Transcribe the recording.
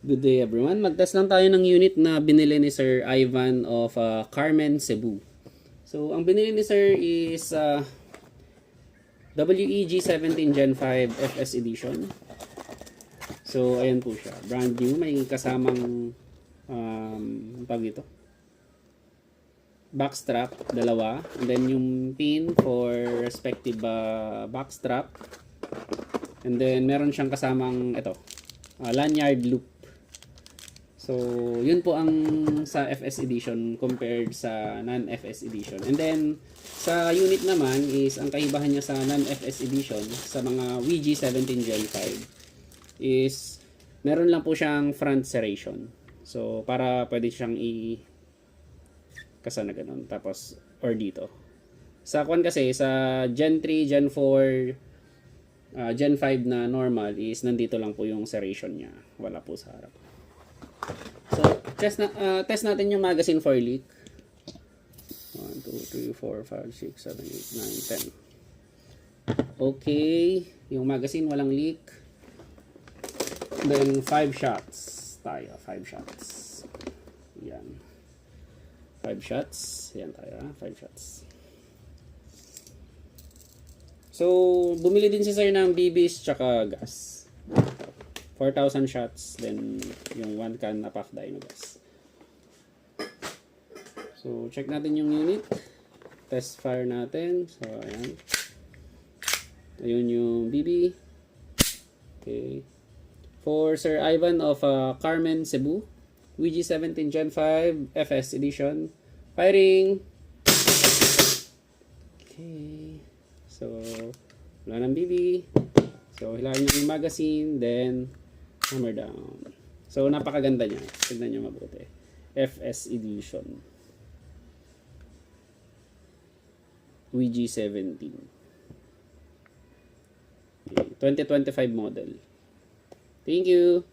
Good day everyone. Mag-test lang tayo ng unit na binili ni Sir Ivan of Carmen, Cebu. So, ang binili ni Sir is WEG17 Gen 5 FS Edition. So, ayan po siya. Brand new. May kasamang tawag dito, backstrap, dalawa. And then yung pin for respective backstrap. And then meron siyang kasamang ito, lanyard loop. So, yun po ang sa FS edition compared sa non-FS edition. And then, sa unit naman is, ang kaibahan niya sa non-FS edition, sa mga WG17 Gen 5, is, meron lang po siyang front serration. So, para pwede siyang kasana ganun. Tapos, or dito. Sa kwan kasi, sa Gen 3, Gen 4, Gen 5 na normal is, nandito lang po yung serration niya. Wala po sa harap. So, test natin yung magazine for leak. 1, 2, 3, 4, 5, 6, 7, 8, 9, 10. Okay. Yung magazine walang leak. Then, 5 shots tayo. 5 shots. Yan. 5 shots. Yan tayo. 5 shots. So, bumili din si Sir ng BBs tsaka gas. 4,000 shots, then yung 1 can na pack dino gas. So, check natin yung unit. Test fire natin. So, ayan. Ayun yung BB. Okay. For Sir Ivan of Carmen, Cebu. WG17 Gen 5 FS Edition. Firing! Okay. So, wala ng BB. So, hilahin nyo yung magazine, then hammer down. So, napakaganda niya. Tignan nyo mabuti. FS Edition. WG17. Okay. 2025 model. Thank you!